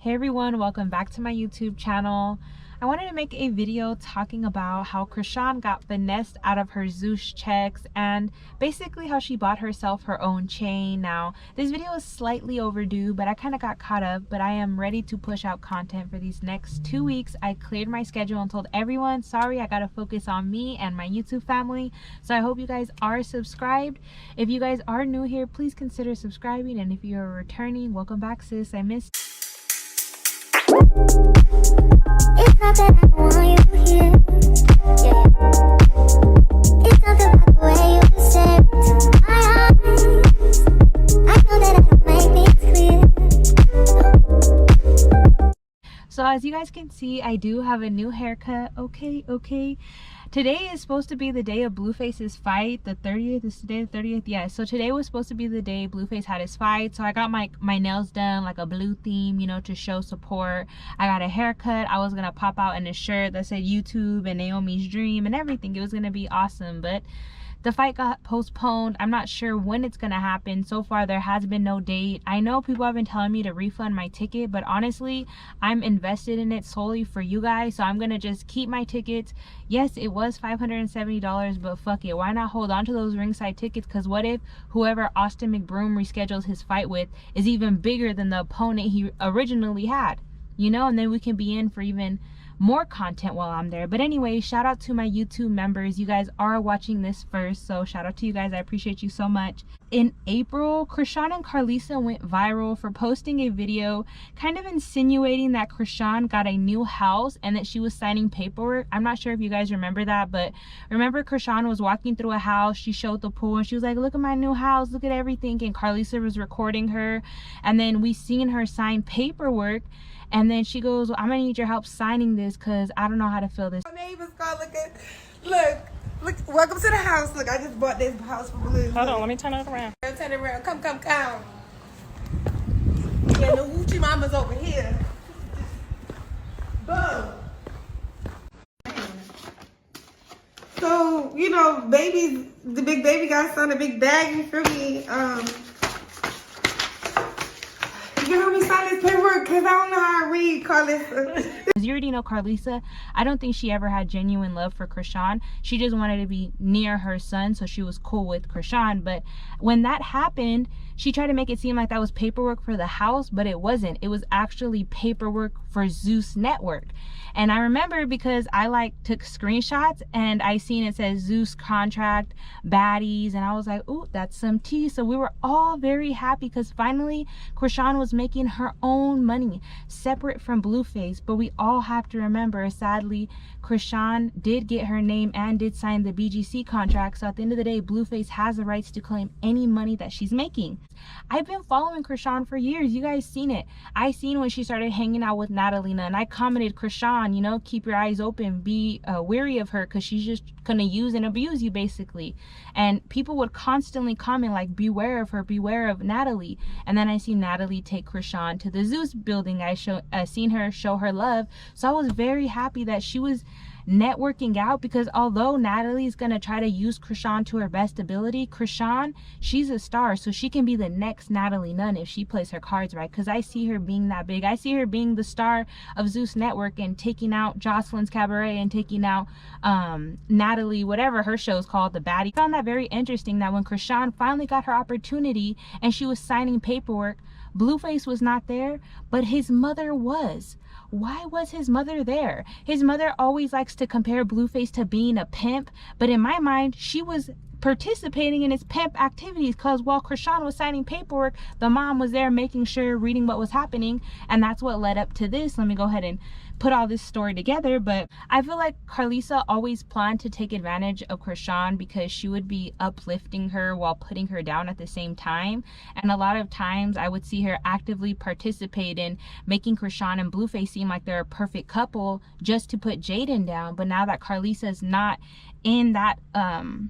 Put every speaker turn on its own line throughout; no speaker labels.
Hey everyone, welcome back to my YouTube channel. I wanted to make a video talking about how Chrisean got finessed out of her Zeus checks and basically how she bought herself her own chain. Now, this video is slightly overdue, but I kind of got caught up, but I am ready to push out content for these next 2 weeks. I cleared my schedule and told everyone, sorry, I gotta focus on me and my YouTube family. So I hope you guys are subscribed. If you guys are new here, please consider subscribing, and if you're returning, welcome back, sis. I missed.
It's not that I want you here, yeah. It's not about the way you stare into my eyes. I know that I don't make things clear.
So as you guys can see, I do have a new haircut. Okay. Today is supposed to be the day of Blueface's fight. The 30th is today, the 30th. Yeah, so today was supposed to be the day Blueface had his fight. So I got my nails done like a blue theme, you know, to show support. I got a haircut. I was gonna pop out in a shirt that said YouTube and Naomi's dream and everything. It was gonna be awesome, but the fight got postponed. I'm not sure when it's gonna happen. So far there has been no date. I know people have been telling me to refund my ticket, but honestly I'm invested in it solely for you guys, so I'm gonna just keep my tickets. Yes, it was $570, but fuck it, why not hold on to those ringside tickets? Because what if whoever Austin McBroom reschedules his fight with is even bigger than the opponent he originally had, you know, and then we can be in for even more content while I'm there. But anyway, shout out to my YouTube members. You guys are watching this first, so shout out to you guys. I appreciate you so much. In April, Chrisean and Karlissa went viral for posting a video kind of insinuating that Chrisean got a new house and that she was signing paperwork. I'm not sure if you guys remember that, but remember Chrisean was walking through a house, she showed the pool and she was like, look at my new house, look at everything, and Karlissa was recording her, and then we seen her sign paperwork. And then she goes, well, I'm gonna need your help signing this because I don't know how to fill this.
My neighbors call look, welcome to the house. Look, I just bought this house for Blue.
Hold on, let me turn it around.
Turn it around. Come. Yeah, the Woochie mama's over here. Boom. So, you know, the big baby got some a big baggie for me. You can help me sign this paperwork because I don't know how to read, Karlissa.
As you already know, Karlissa, I don't think she ever had genuine love for Chrisean. She just wanted to be near her son, so she was cool with Chrisean. But when that happened, she tried to make it seem like that was paperwork for the house, but it wasn't. It was actually paperwork for Zeus Network. And I remember because I took screenshots and I seen it says Zeus contract, baddies, and I was like, ooh, that's some tea. So we were all very happy because finally Chrisean was making her own money separate from Blueface. But we all have to remember, sadly, Chrisean did get her name and did sign the BGC contract. So at the end of the day, Blueface has the rights to claim any money that she's making. I've been following Chrisean for years. You guys seen it. I seen when she started hanging out with Natalina, and I commented, Chrisean, you know, keep your eyes open, be wary of her because she's just gonna use and abuse you basically. And people would constantly comment like, beware of her, beware of Natalie. And then I see Natalie take Chrisean to the Zeus building. I seen her show her love. So I was very happy that she was networking out, because although Natalie's gonna try to use Chrisean to her best ability, Chrisean, she's a star, so she can be the next Natalie Nunn if she plays her cards right. Because I see her being that big. I see her being the star of Zeus Network and taking out Jocelyn's Cabaret and taking out Natalie, whatever her show's called, the baddie. I found that very interesting that when Chrisean finally got her opportunity and she was signing paperwork, Blueface was not there, but his mother was. Why was his mother there? His mother always likes to compare Blueface to being a pimp, but in my mind, she was participating in his pimp activities because while Chrisean was signing paperwork, the mom was there making sure, reading what was happening, and that's what led up to this. Let me go ahead and put all this story together. But I feel like Karlissa always planned to take advantage of Chrisean because she would be uplifting her while putting her down at the same time. And a lot of times I would see her actively participate in making Chrisean and Blueface seem like they're a perfect couple just to put Jaden down. But now that Karlissa's not in that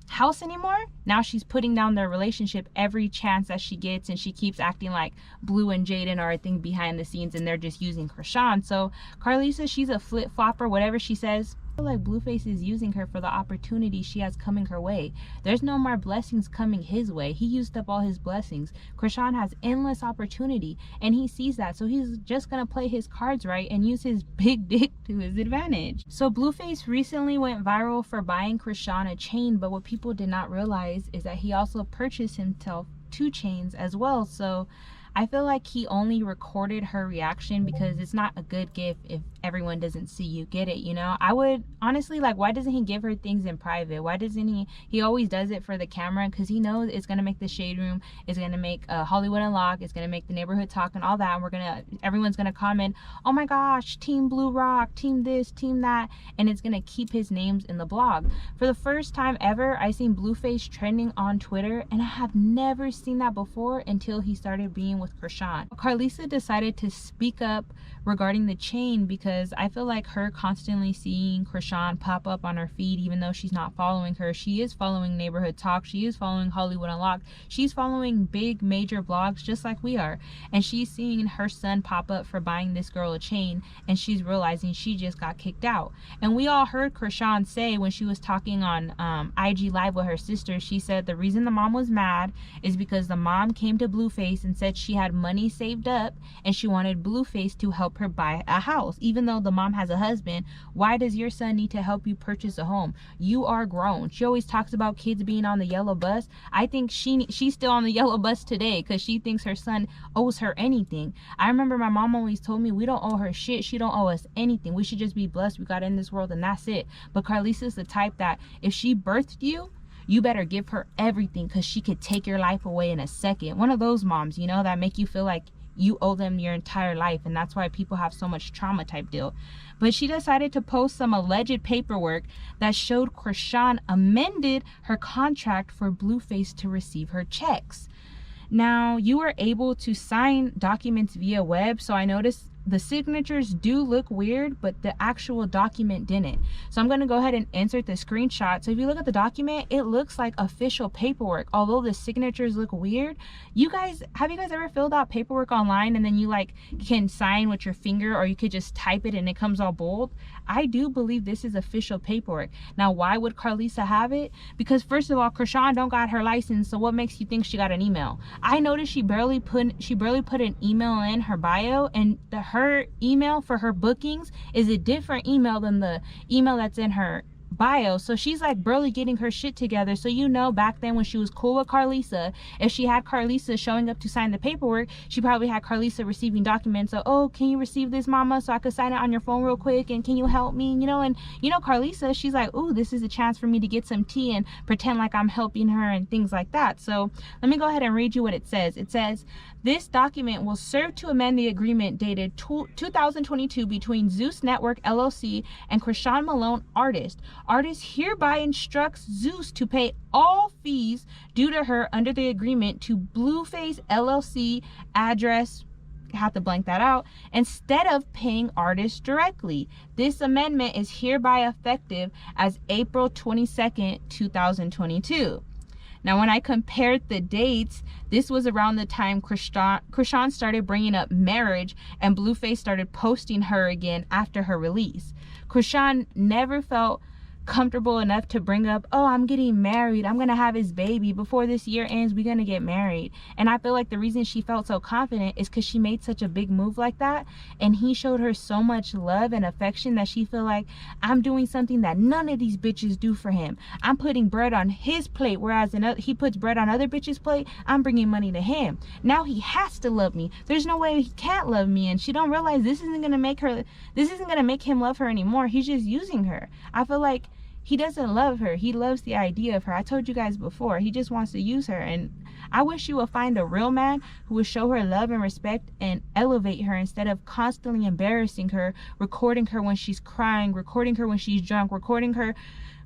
house anymore, now she's putting down their relationship every chance that she gets, and she keeps acting like Blue and Jaden are a thing behind the scenes and they're just using Chrisean. So Karlissa, she's a flip-flopper. Whatever she says, I feel like Blueface is using her for the opportunity she has coming her way. There's no more blessings coming his way. He used up all his blessings. Chrisean has endless opportunity, and he sees that, so he's just gonna play his cards right and use his big dick to his advantage. So Blueface recently went viral for buying Chrisean a chain, but what people did not realize is that he also purchased himself 2 chains as well. So I feel like he only recorded her reaction because it's not a good gift if everyone doesn't see you get it, you know? I would honestly, like, why doesn't he give her things in private? Why doesn't he always does it for the camera, because he knows it's gonna make the shade room, it's gonna make Hollywood Unlocked, it's gonna make the neighborhood talk and all that, and everyone's gonna comment, oh my gosh, team Blue Rock, team this, team that, and it's gonna keep his names in the blog. For the first time ever, I seen Blueface trending on Twitter, and I have never seen that before until he started being with Chrisean. Karlissa decided to speak up regarding the chain because I feel like her constantly seeing Chrisean pop up on her feed, even though she's not following her, she is following Neighborhood Talk, she is following Hollywood Unlocked, she's following big major blogs just like we are, and she's seeing her son pop up for buying this girl a chain, and she's realizing she just got kicked out. And we all heard Chrisean say when she was talking on IG Live with her sister, she said the reason the mom was mad is because the mom came to Blueface and said she had money saved up and she wanted Blueface to help her buy a house. Even though the mom has a husband, why does your son need to help you purchase a home? You are grown. She always talks about kids being on the yellow bus. I think she's still on the yellow bus today because she thinks her son owes her anything. I remember my mom always told me we don't owe her shit. She don't owe us anything. We should just be blessed we got in this world and that's it. But Karlissa's the type that if she birthed you, you better give her everything because she could take your life away in a second. One of those moms, you know, that make you feel like you owe them your entire life, and that's why people have so much trauma type deal. But she decided to post some alleged paperwork that showed Chrisean amended her contract for Blueface to receive her checks. Now, you were able to sign documents via web, so I noticed the signatures do look weird, but the actual document didn't. So I'm going to go ahead and insert the screenshot. So if you look at the document, it looks like official paperwork, although the signatures look weird. Have you guys ever filled out paperwork online and then you like can sign with your finger, or you could just type it and it comes all bold? I do believe this is official paperwork. Now, why would Karlissa have it? Because first of all, Chrisean don't got her license, so what makes you think she got an email? I noticed she barely put an email in her bio, and her email for her bookings is a different email than the email that's in her bio. So she's like barely getting her shit together. So, you know, back then when she was cool with Karlissa, if she had Karlissa showing up to sign the paperwork, she probably had Karlissa receiving documents. So, oh, can you receive this, mama, so I could sign it on your phone real quick, and can you help me, you know? And you know, Karlissa, she's like, oh, this is a chance for me to get some tea and pretend like I'm helping her and things like that. So let me go ahead and read you what it says. It says, this document will serve to amend the agreement dated 2022 between Zeus Network LLC and Chrisean Malone Artist. Artist hereby instructs Zeus to pay all fees due to her under the agreement to Blueface LLC address, have to blank that out, instead of paying artists directly. This amendment is hereby effective as April 22nd, 2022. Now, when I compared the dates, this was around the time Chrisean started bringing up marriage and Blueface started posting her again after her release. Chrisean never felt comfortable enough to bring up, oh, I'm getting married, I'm gonna have his baby, before this year ends we're gonna get married. And I feel like the reason she felt so confident is because she made such a big move like that, and he showed her so much love and affection that she feel like, I'm doing something that none of these bitches do for him. I'm putting bread on his plate, whereas he puts bread on other bitches' plate. I'm bringing money to him. Now he has to love me. There's no way he can't love me. And she don't realize this isn't gonna make him love her anymore. He's just using her. I feel like he doesn't love her. He loves the idea of her. I told you guys before, he just wants to use her. And I wish you would find a real man who would show her love and respect and elevate her instead of constantly embarrassing her, recording her when she's crying, recording her when she's drunk, recording her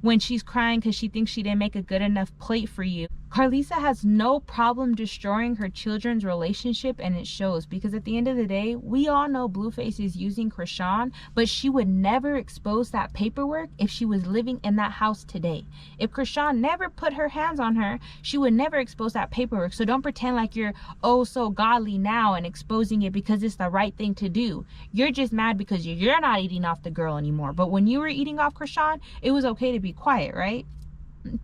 when she's crying because she thinks she didn't make a good enough plate for you. Karlissa has no problem destroying her children's relationship, and it shows, because at the end of the day, we all know Blueface is using Chrisean, but she would never expose that paperwork if she was living in that house today. If Chrisean never put her hands on her, she would never expose that paperwork. So don't pretend like you're oh so godly now and exposing it because it's the right thing to do. You're just mad because you're not eating off the girl anymore. But when you were eating off Chrisean, it was okay to be quiet, right?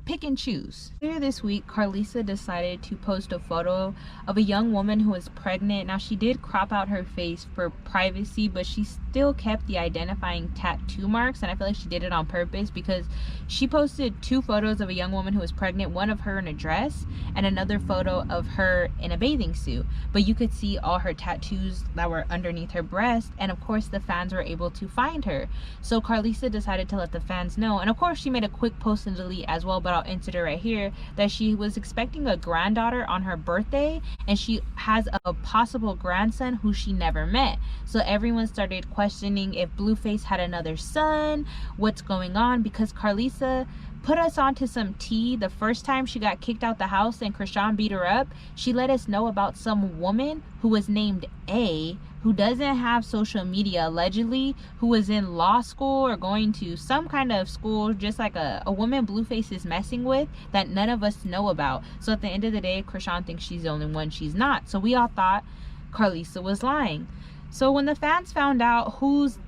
Pick and choose. Earlier this week, Karlissa decided to post a photo of a young woman who was pregnant. Now, she did crop out her face for privacy, but she still kept the identifying tattoo marks, and I feel like she did it on purpose because she posted 2 photos of a young woman who was pregnant, one of her in a dress and another photo of her in a bathing suit, but you could see all her tattoos that were underneath her breast, and of course the fans were able to find her. So Karlissa decided to let the fans know, and of course she made a quick post and delete as well, but I'll insert it right here, that she was expecting a granddaughter on her birthday, and she has a possible grandson who she never met. So everyone started questioning if Blueface had another son, what's going on, because Karlissa put us onto some tea the first time she got kicked out the house and Chrisean beat her up. She let us know about some woman who was named A, who doesn't have social media allegedly, who was in law school or going to some kind of school, just like a woman Blueface is messing with that none of us know about. So at the end of the day, Chrisean thinks she's the only one. She's not. So we all thought Karlissa was lying. So when the fans found out whose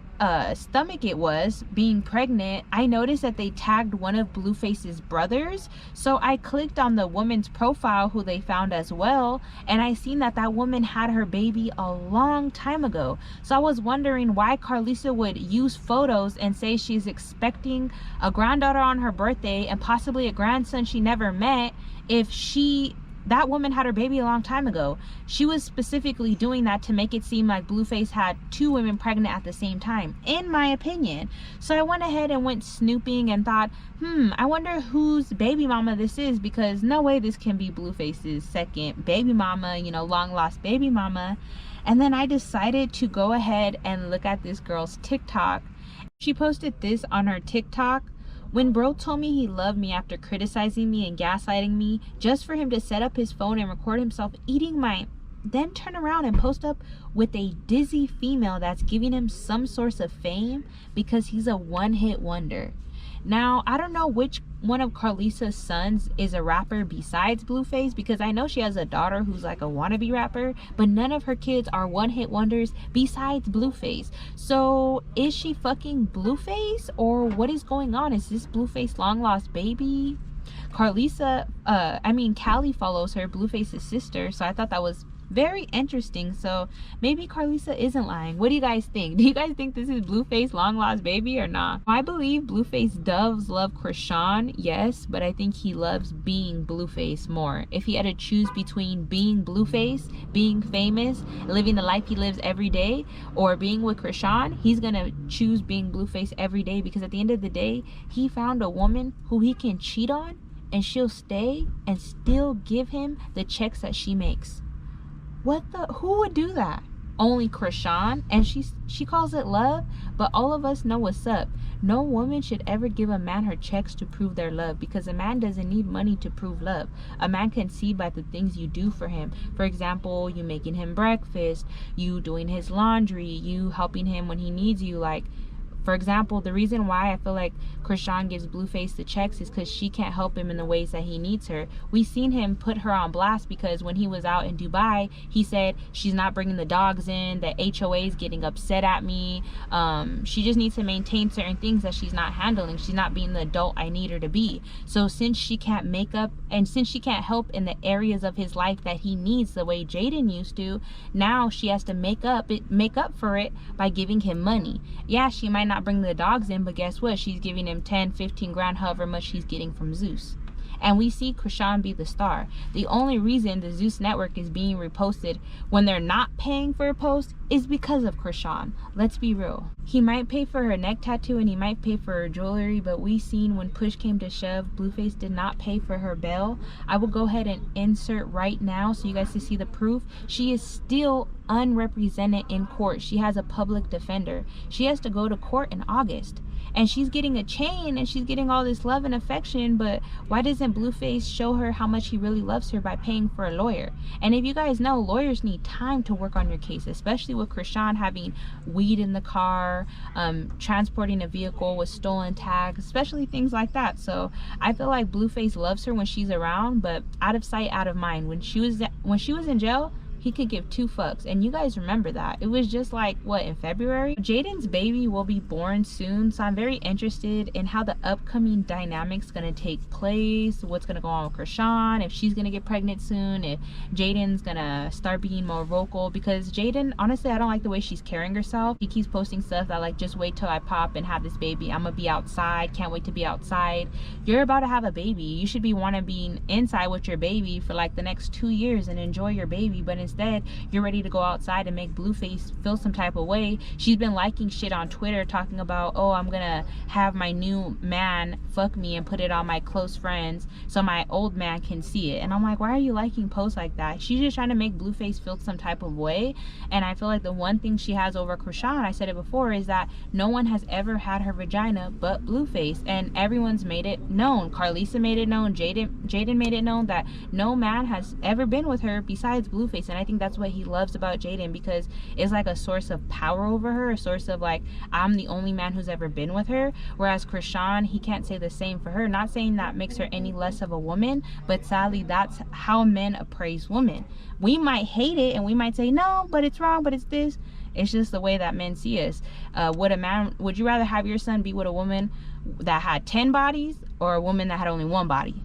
stomach it was being pregnant, I noticed that they tagged one of Blueface's brothers. So I clicked on the woman's profile who they found as well, and I seen that that woman had her baby a long time ago. So I was wondering why Karlissa would use photos and say she's expecting a granddaughter on her birthday and possibly a grandson she never met if that woman had her baby a long time ago. She was specifically doing that to make it seem like Blueface had 2 women pregnant at the same time, in my opinion. So I went ahead and went snooping and thought, I wonder whose baby mama this is, because no way this can be Blueface's second baby mama, you know, long lost baby mama. And then I decided to go ahead and look at this girl's TikTok. She posted this on her TikTok. When bro told me he loved me after criticizing me and gaslighting me, just for him to set up his phone and record himself eating mine, then turn around and post up with a dizzy female that's giving him some source of fame because he's a one-hit wonder. Now, I don't know which one of Karlissa's sons is a rapper besides Blueface, because I know she has a daughter who's like a wannabe rapper, but none of her kids are one-hit wonders besides Blueface. So is she fucking Blueface, or what is going on? Is this Blueface long lost baby? Karlissa, Callie follows her, Blueface's sister, so I thought that was very interesting. So maybe Karlissa isn't lying. What do you guys think? Do you guys think this is Blueface long lost baby or not? I believe Blueface does love Chrisean, yes, but I think he loves being Blueface more. If he had to choose between being Blueface, being famous, living the life he lives every day, or being with Chrisean, he's gonna choose being Blueface every day, because at the end of the day, he found a woman who he can cheat on and she'll stay and still give him the checks that she makes. Who would do that? Only Chrisean, and she calls it love, but all of us know what's up. No woman should ever give a man her checks to prove their love, because a man doesn't need money to prove love. A man can see by the things you do for him. For example, you making him breakfast, you doing his laundry, you helping him when he needs you. Like, for example, the reason why I feel like Chrisean gives Blueface the checks is because she can't help him in the ways that he needs her. We seen him put her on blast because when he was out in Dubai, he said she's not bringing the dogs in, the HOA is getting upset at me. She just needs to maintain certain things that she's not handling. She's not being the adult I need her to be. So since she can't make up, and since she can't help in the areas of his life that he needs the way Jaden used to, now she has to make up for it by giving him money. Yeah, she might not bring the dogs in, but guess what? She's giving him 10-15 grand, however much she's getting from Zeus. And we see Chrisean be the star. The only reason the Zeus network is being reposted when they're not paying for a post is because of Chrisean. Let's be real. He might pay for her neck tattoo and he might pay for her jewelry, but we seen when push came to shove, Blueface did not pay for her bail. I will go ahead and insert right now so you guys can see the proof. She is still unrepresented in court. She has a public defender. She has to go to court in August, and she's getting a chain and she's getting all this love and affection. But why doesn't Blueface show her how much he really loves her by paying for a lawyer? And if you guys know, lawyers need time to work on your case, especially with Chrisean having weed in the car, transporting a vehicle with stolen tags, especially things like that. So I feel like Blueface loves her when she's around, but out of sight, out of mind. When she was in jail, he could give two fucks, and you guys remember that. It was just like, what, in February? Jaden's baby will be born soon, so I'm very interested in how the upcoming dynamics gonna take place, what's gonna go on with Chrisean, if she's gonna get pregnant soon, if Jaden's gonna start being more vocal. Because Jaden, honestly, I don't like the way she's carrying herself. He keeps posting stuff that like, just wait till I pop and have this baby, I'm gonna be outside, can't wait to be outside. You're about to have a baby. You should be wanting being inside with your baby for like the next 2 years and enjoy your baby, but instead you're ready to go outside and make Blueface feel some type of way. She's been liking shit on Twitter talking about, oh, I'm gonna have my new man fuck me and put it on my close friends so my old man can see it. And I'm like, why are you liking posts like that? She's just trying to make Blueface feel some type of way. And I feel like the one thing she has over Chrisean, I said it before, is that no one has ever had her vagina but Blueface, and everyone's made it known. Karlissa made it known, Jaden made it known that no man has ever been with her besides Blueface. And I think that's what he loves about Jaden, because it's like a source of power over her, a source of like, I'm the only man who's ever been with her. Whereas Chrisean, he can't say the same for her. Not saying that makes her any less of a woman, but sadly that's how men appraise women. We might hate it and we might say no, but it's wrong, but it's this. It's just the way that men see us. Would you rather have your son be with a woman that had 10 bodies or a woman that had only 1 body?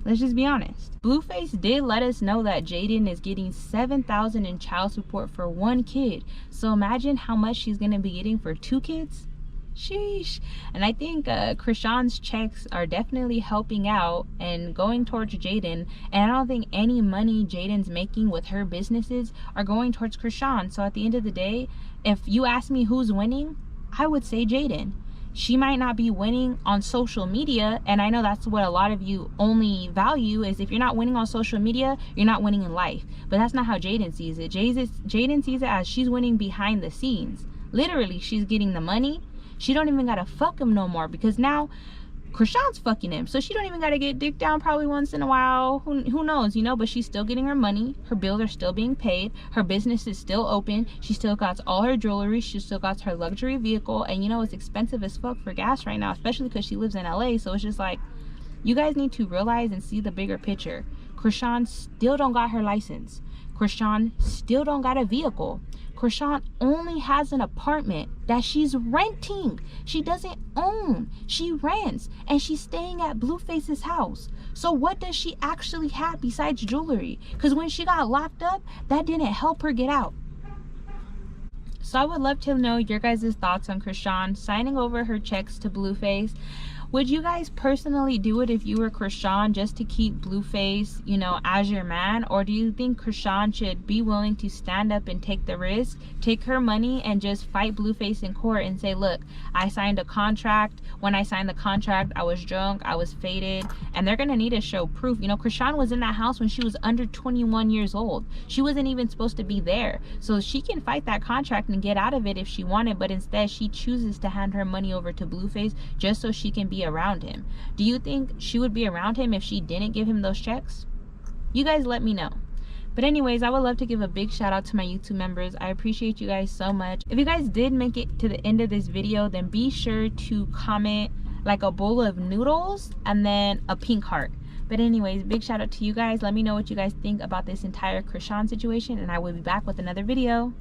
Let's just be honest. Blueface did let us know that Jaden is getting $7,000 in child support for 1 kid. So imagine how much she's gonna be getting for 2 kids. Sheesh. And I think Chrisean's checks are definitely helping out and going towards Jaden. And I don't think any money Jaden's making with her businesses are going towards Chrisean. So at the end of the day, if you ask me who's winning, I would say Jaden. She might not be winning on social media, and I know that's what a lot of you only value, is if you're not winning on social media, you're not winning in life. But that's not how Jaden sees it. Jaden sees it as she's winning behind the scenes. Literally, she's getting the money. She don't even gotta fuck him no more, because now Chrisean's fucking him, so she don't even gotta get dick down probably once in a while. Who knows, you know? But she's still getting her money. Her bills are still being paid. Her business is still open. She still got all her jewelry. She still got her luxury vehicle. And you know, it's expensive as fuck for gas right now, especially because she lives in LA. So it's just like, you guys need to realize and see the bigger picture. Chrisean still don't got her license. Chrisean still don't got a vehicle. Chrisean only has an apartment that she's renting. She doesn't own. She rents, and she's staying at Blueface's house. So what does she actually have besides jewelry? Because when she got locked up, that didn't help her get out. So I would love to know your guys' thoughts on Chrisean signing over her checks to Blueface. Would you guys personally do it if you were Chrisean, just to keep Blueface, you know, as your man? Or do you think Chrisean should be willing to stand up and take the risk, take her money, and just fight Blueface in court and say, look, I signed a contract. When I signed the contract, I was drunk, I was faded, and they're gonna need to show proof. You know, Chrisean was in that house when she was under 21 years old. She wasn't even supposed to be there. So she can fight that contract and get out of it if she wanted, but instead she chooses to hand her money over to Blueface just so she can be around him. Do you think she would be around him if she didn't give him those checks? You guys let me know. But anyways, I would love to give a big shout out to my YouTube members. I appreciate you guys so much. If you guys did make it to the end of this video, then be sure to comment like a bowl of noodles and then a pink heart. But anyways, big shout out to you guys. Let me know what you guys think about this entire Chrisean situation, and I will be back with another video.